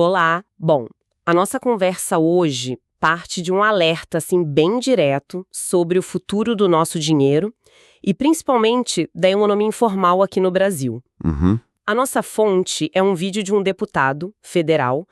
Olá! Bom, a nossa conversa hoje parte de um alerta assim bem direto sobre o futuro do nosso dinheiro e principalmente da economia informal aqui no Brasil. Uhum. A nossa fonte é um vídeo de um deputado federal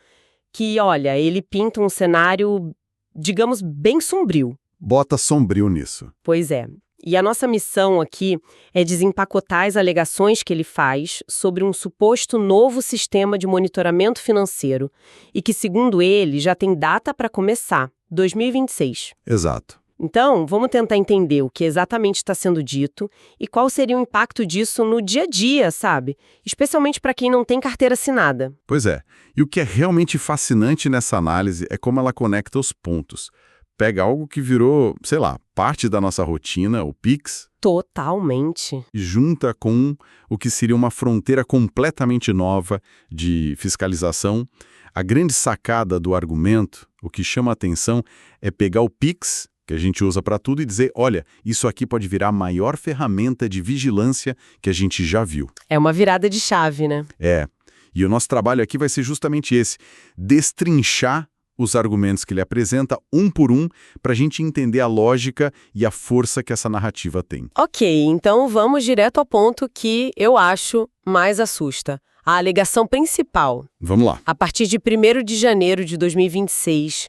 que, olha, ele pinta um cenário, digamos, bem sombrio. Bota sombrio nisso. Pois é. E a nossa missão aqui é desempacotar as alegações que ele faz sobre um suposto novo sistema de monitoramento financeiro e que, segundo ele, já tem data para começar, 2026. Exato. Então, vamos tentar entender o que exatamente está sendo dito e qual seria o impacto disso no dia a dia, sabe? Especialmente para quem não tem carteira assinada. Pois é. E o que é realmente fascinante nessa análise é como ela conecta os pontos. Pega algo que virou, sei lá, parte da nossa rotina, o Pix, Totalmente. e junta com o que seria uma fronteira completamente nova de fiscalização. A grande sacada do argumento, o que chama a atenção, é pegar o Pix, que a gente usa para tudo, e dizer, olha, isso aqui pode virar a maior ferramenta de vigilância que a gente já viu. É uma virada de chave, né? É. E o nosso trabalho aqui vai ser justamente esse, destrinchar os argumentos que ele apresenta, um por um, para a gente entender a lógica e a força que essa narrativa tem. Ok, então vamos direto ao ponto que eu acho mais assusta. A alegação principal. Vamos lá. A partir de 1º de janeiro de 2026,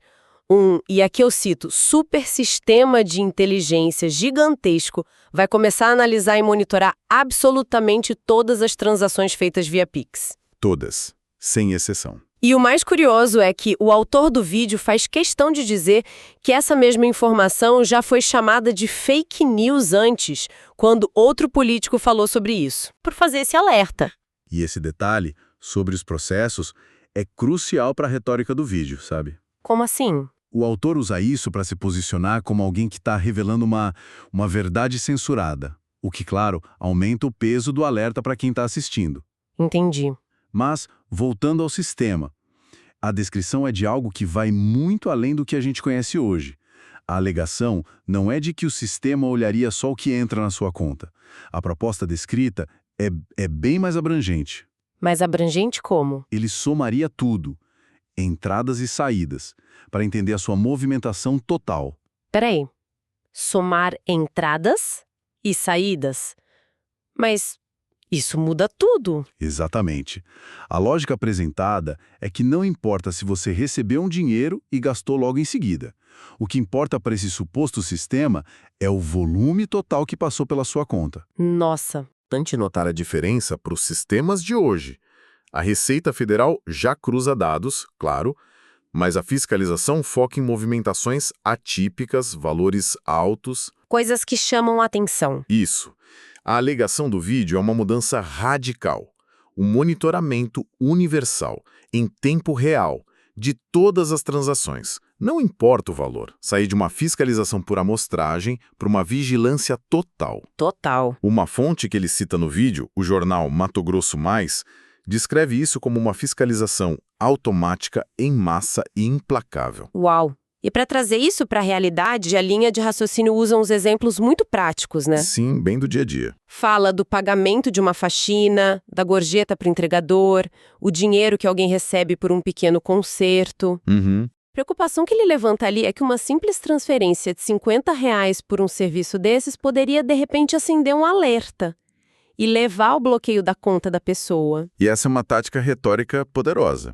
e aqui eu cito, super sistema de inteligência gigantesco vai começar a analisar e monitorar absolutamente todas as transações feitas via Pix. Todas, sem exceção. E o mais curioso é que o autor do vídeo faz questão de dizer que essa mesma informação já foi chamada de fake news antes, quando outro político falou sobre isso, por fazer esse alerta. E esse detalhe sobre os processos é crucial para a retórica do vídeo, sabe? Como assim? O autor usa isso para se posicionar como alguém que está revelando uma verdade censurada, o que, claro, aumenta o peso do alerta para quem está assistindo. Entendi. Mas, voltando ao sistema, a descrição é de algo que vai muito além do que a gente conhece hoje. A alegação não é de que o sistema olharia só o que entra na sua conta. A proposta descrita é bem mais abrangente. Mas abrangente como? Ele somaria tudo, entradas e saídas, para entender a sua movimentação total. Peraí. Somar entradas e saídas? Mas isso muda tudo. Exatamente. A lógica apresentada é que não importa se você recebeu um dinheiro e gastou logo em seguida. O que importa para esse suposto sistema é o volume total que passou pela sua conta. Nossa. Importante notar a diferença para os sistemas de hoje. A Receita Federal já cruza dados, claro, mas a fiscalização foca em movimentações atípicas, valores altos. Coisas que chamam a atenção. Isso. A alegação do vídeo é uma mudança radical. O monitoramento universal, em tempo real, de todas as transações. Não importa o valor. Sair de uma fiscalização por amostragem para uma vigilância total. Total. Uma fonte que ele cita no vídeo, o jornal Mato Grosso Mais, descreve isso como uma fiscalização automática, em massa e implacável. Uau! E para trazer isso para a realidade, a linha de raciocínio usa uns exemplos muito práticos, né? Sim, bem do dia a dia. Fala do pagamento de uma faxina, da gorjeta para o entregador, o dinheiro que alguém recebe por um pequeno concerto. Uhum. A preocupação que ele levanta ali é que uma simples transferência de R$ 50 por um serviço desses poderia, de repente, acender um alerta e levar ao bloqueio da conta da pessoa. E essa é uma tática retórica poderosa.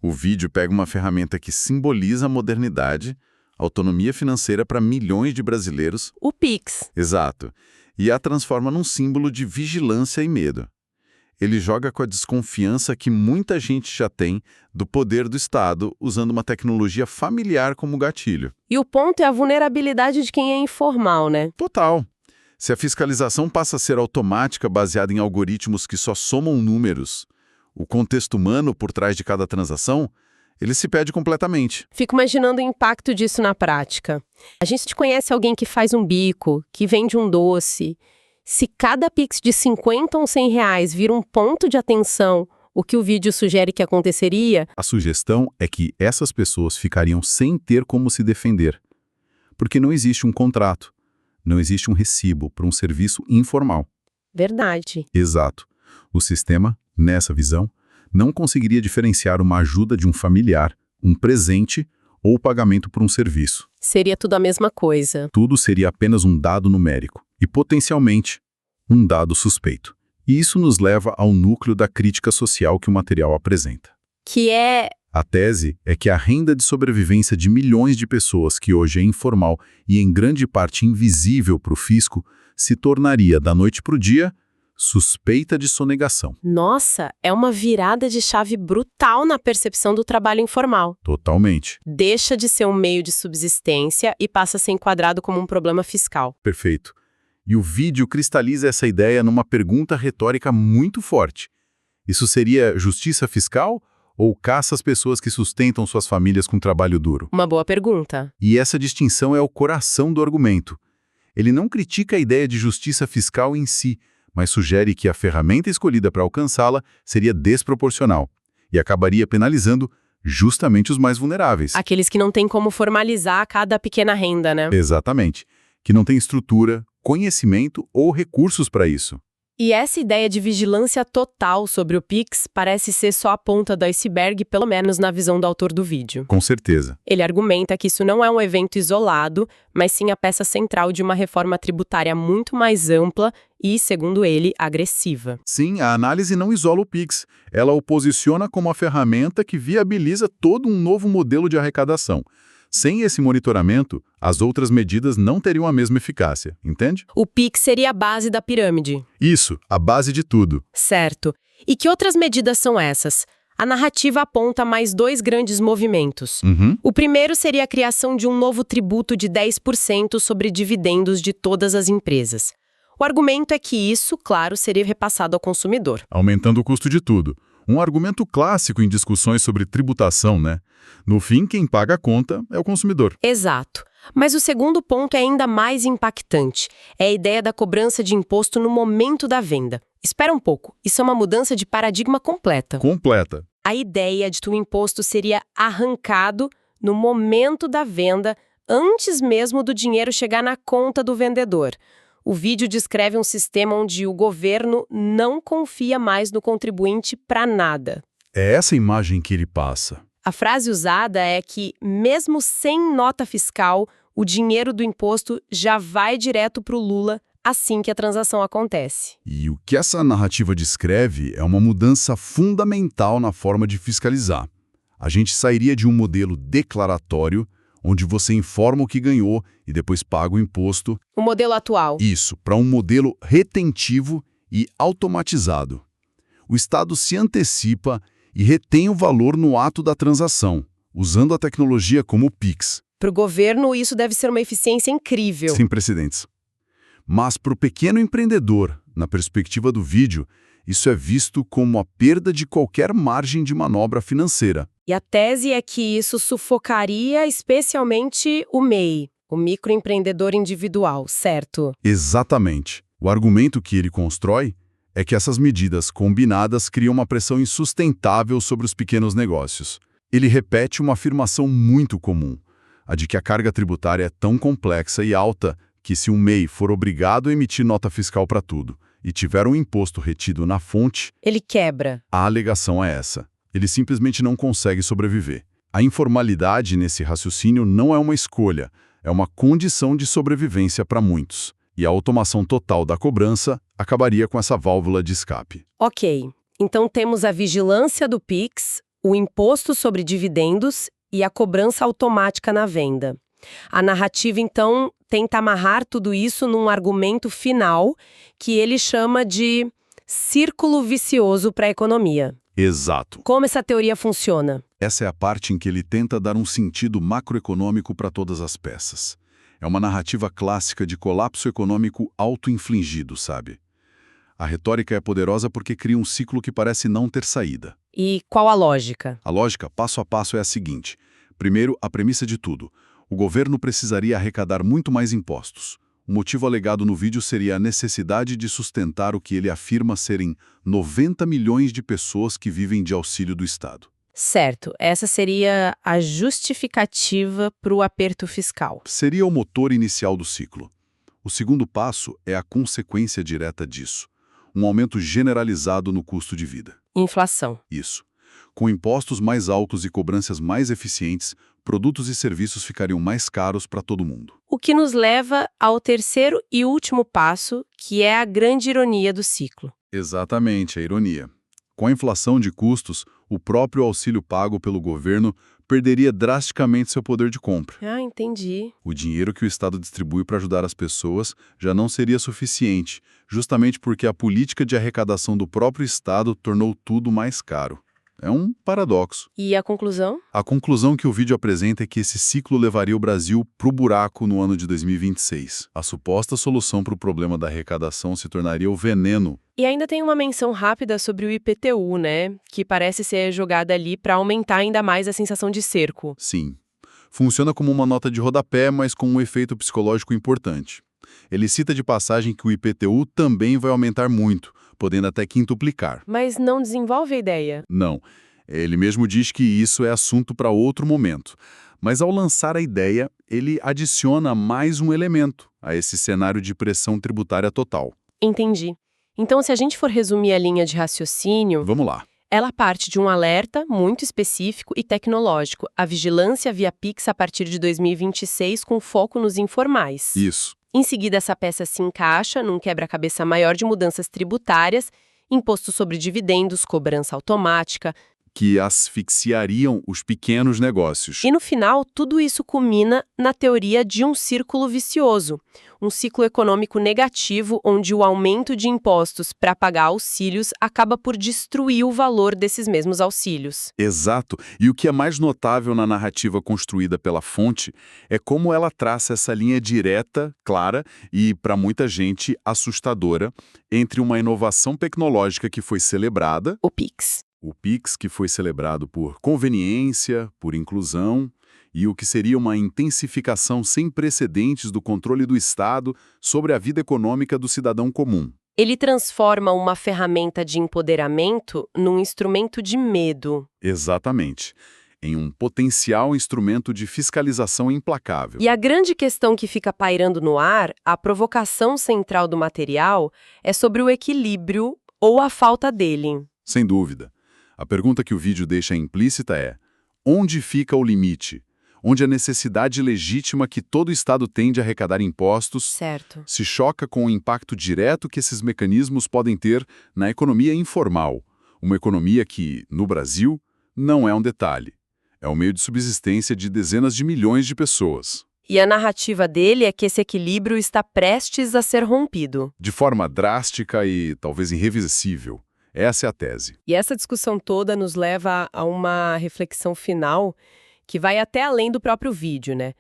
O vídeo pega uma ferramenta que simboliza a modernidade, autonomia financeira para milhões de brasileiros. O Pix. Exato. E a transforma num símbolo de vigilância e medo. Ele joga com a desconfiança que muita gente já tem do poder do Estado usando uma tecnologia familiar como gatilho. E o ponto é a vulnerabilidade de quem é informal, né? Total. Se a fiscalização passa a ser automática baseada em algoritmos que só somam números, o contexto humano por trás de cada transação, ele se perde completamente. Fico imaginando o impacto disso na prática. A gente conhece alguém que faz um bico, que vende um doce. Se cada Pix de 50 ou 100 reais vira um ponto de atenção, o que o vídeo sugere que aconteceria? A sugestão é que essas pessoas ficariam sem ter como se defender. Porque não existe um contrato, não existe um recibo para um serviço informal. Verdade. Exato. O sistema, nessa visão, não conseguiria diferenciar uma ajuda de um familiar, um presente ou o pagamento por um serviço. Seria tudo a mesma coisa. Tudo seria apenas um dado numérico e, potencialmente, um dado suspeito. E isso nos leva ao núcleo da crítica social que o material apresenta. Que é... A tese é que a renda de sobrevivência de milhões de pessoas, que hoje é informal e em grande parte invisível para o fisco, se tornaria, da noite para o dia, suspeita de sonegação. Nossa, é uma virada de chave brutal na percepção do trabalho informal. Totalmente. Deixa de ser um meio de subsistência e passa a ser enquadrado como um problema fiscal. Perfeito. E o vídeo cristaliza essa ideia numa pergunta retórica muito forte. Isso seria justiça fiscal ou caça às pessoas que sustentam suas famílias com trabalho duro? Uma boa pergunta. E essa distinção é o coração do argumento. Ele não critica a ideia de justiça fiscal em si, mas sugere que a ferramenta escolhida para alcançá-la seria desproporcional e acabaria penalizando justamente os mais vulneráveis. Aqueles que não têm como formalizar cada pequena renda, né? Exatamente. Que não tem estrutura, conhecimento ou recursos para isso. E essa ideia de vigilância total sobre o Pix parece ser só a ponta do iceberg, pelo menos na visão do autor do vídeo. Com certeza. Ele argumenta que isso não é um evento isolado, mas sim a peça central de uma reforma tributária muito mais ampla e, segundo ele, agressiva. Sim, a análise não isola o Pix. Ela o posiciona como a ferramenta que viabiliza todo um novo modelo de arrecadação. Sem esse monitoramento, as outras medidas não teriam a mesma eficácia, entende? O Pix seria a base da pirâmide. Isso, a base de tudo. Certo. E que outras medidas são essas? A narrativa aponta mais dois grandes movimentos. O primeiro seria a criação de um novo tributo de 10% sobre dividendos de todas as empresas. O argumento é que isso, claro, seria repassado ao consumidor. Aumentando o custo de tudo. Um argumento clássico em discussões sobre tributação, né? No fim, quem paga a conta é o consumidor. Exato. Mas o segundo ponto é ainda mais impactante. É a ideia da cobrança de imposto no momento da venda. Espera um pouco, isso é uma mudança de paradigma completa. Completa. A ideia de que o imposto seria arrancado no momento da venda, antes mesmo do dinheiro chegar na conta do vendedor. O vídeo descreve um sistema onde o governo não confia mais no contribuinte para nada. É essa imagem que ele passa. A frase usada é que, mesmo sem nota fiscal, o dinheiro do imposto já vai direto para o Lula assim que a transação acontece. E o que essa narrativa descreve é uma mudança fundamental na forma de fiscalizar. A gente sairia de um modelo declaratório, onde você informa o que ganhou e depois paga o imposto. O modelo atual. Isso, para um modelo retentivo e automatizado. O Estado se antecipa e retém o valor no ato da transação, usando a tecnologia como o Pix. Para o governo, isso deve ser uma eficiência incrível. Sem precedentes. Mas para o pequeno empreendedor, na perspectiva do vídeo, isso é visto como a perda de qualquer margem de manobra financeira. E a tese é que isso sufocaria especialmente o MEI, o microempreendedor individual, certo? Exatamente. O argumento que ele constrói é que essas medidas combinadas criam uma pressão insustentável sobre os pequenos negócios. Ele repete uma afirmação muito comum, a de que a carga tributária é tão complexa e alta que se um MEI for obrigado a emitir nota fiscal para tudo e tiver um imposto retido na fonte, ele quebra. A alegação é essa. Ele simplesmente não consegue sobreviver. A informalidade nesse raciocínio não é uma escolha, é uma condição de sobrevivência para muitos. E a automação total da cobrança acabaria com essa válvula de escape. Ok, então temos a vigilância do Pix, o imposto sobre dividendos e a cobrança automática na venda. A narrativa, então, tenta amarrar tudo isso num argumento final que ele chama de círculo vicioso para a economia. Exato. Como essa teoria funciona? Essa é a parte em que ele tenta dar um sentido macroeconômico para todas as peças. É uma narrativa clássica de colapso econômico auto-infligido, sabe? A retórica é poderosa porque cria um ciclo que parece não ter saída. E qual a lógica? A lógica, passo a passo, é a seguinte. Primeiro, a premissa de tudo. O governo precisaria arrecadar muito mais impostos. O motivo alegado no vídeo seria a necessidade de sustentar o que ele afirma serem 90 milhões de pessoas que vivem de auxílio do Estado. Certo, essa seria a justificativa para o aperto fiscal. Seria o motor inicial do ciclo. O segundo passo é a consequência direta disso. Um aumento generalizado no custo de vida. Inflação. Isso. Com impostos mais altos e cobranças mais eficientes, produtos e serviços ficariam mais caros para todo mundo. O que nos leva ao terceiro e último passo, que é a grande ironia do ciclo. Exatamente, a ironia. Com a inflação de custos, o próprio auxílio pago pelo governo perderia drasticamente seu poder de compra. Ah, entendi. O dinheiro que o Estado distribui para ajudar as pessoas já não seria suficiente, justamente porque a política de arrecadação do próprio Estado tornou tudo mais caro. É um paradoxo. E a conclusão? A conclusão que o vídeo apresenta é que esse ciclo levaria o Brasil para o buraco no ano de 2026. A suposta solução para o problema da arrecadação se tornaria o veneno. E ainda tem uma menção rápida sobre o IPTU, né? Que parece ser jogada ali para aumentar ainda mais a sensação de cerco. Sim. Funciona como uma nota de rodapé, mas com um efeito psicológico importante. Ele cita de passagem que o IPTU também vai aumentar muito, podendo até quintuplicar. Mas não desenvolve a ideia. Não. Ele mesmo diz que isso é assunto para outro momento. Mas ao lançar a ideia, ele adiciona mais um elemento a esse cenário de pressão tributária total. Entendi. Então, se a gente for resumir a linha de raciocínio, Vamos lá. ela parte de um alerta muito específico e tecnológico, a vigilância via Pix a partir de 2026 com foco nos informais. Isso. Em seguida, essa peça se encaixa num quebra-cabeça maior de mudanças tributárias, imposto sobre dividendos, cobrança automática. Que asfixiariam os pequenos negócios. E no final, tudo isso culmina na teoria de um círculo vicioso, um ciclo econômico negativo onde o aumento de impostos para pagar auxílios acaba por destruir o valor desses mesmos auxílios. Exato. E o que é mais notável na narrativa construída pela fonte é como ela traça essa linha direta, clara e, para muita gente, assustadora entre uma inovação tecnológica que foi celebrada, O Pix. o Pix, que foi celebrado por conveniência, por inclusão, e o que seria uma intensificação sem precedentes do controle do Estado sobre a vida econômica do cidadão comum. Ele transforma uma ferramenta de empoderamento num instrumento de medo. Exatamente. Em um potencial instrumento de fiscalização implacável. E a grande questão que fica pairando no ar, a provocação central do material, é sobre o equilíbrio ou a falta dele. Sem dúvida. A pergunta que o vídeo deixa implícita é: onde fica o limite? Onde a necessidade legítima que todo Estado tem de arrecadar impostos Certo. se choca com o impacto direto que esses mecanismos podem ter na economia informal. Uma economia que, no Brasil, não é um detalhe. É o meio de subsistência de dezenas de milhões de pessoas. E a narrativa dele é que esse equilíbrio está prestes a ser rompido. De forma drástica e talvez irreversível. Essa é a tese. E essa discussão toda nos leva a uma reflexão final que vai até além do próprio vídeo, né?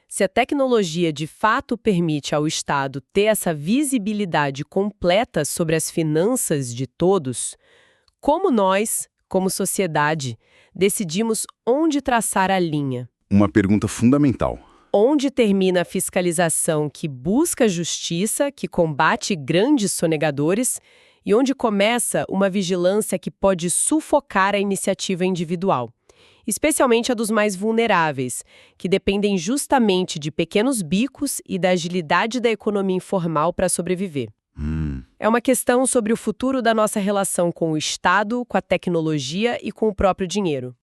Se a tecnologia de fato permite ao Estado ter essa visibilidade completa sobre as finanças de todos, como nós, como sociedade, decidimos onde traçar a linha? Uma pergunta fundamental. Onde termina a fiscalização que busca justiça, que combate grandes sonegadores, e onde começa uma vigilância que pode sufocar a iniciativa individual, especialmente a dos mais vulneráveis, que dependem justamente de pequenos bicos e da agilidade da economia informal para sobreviver. É uma questão sobre o futuro da nossa relação com o Estado, com a tecnologia e com o próprio dinheiro.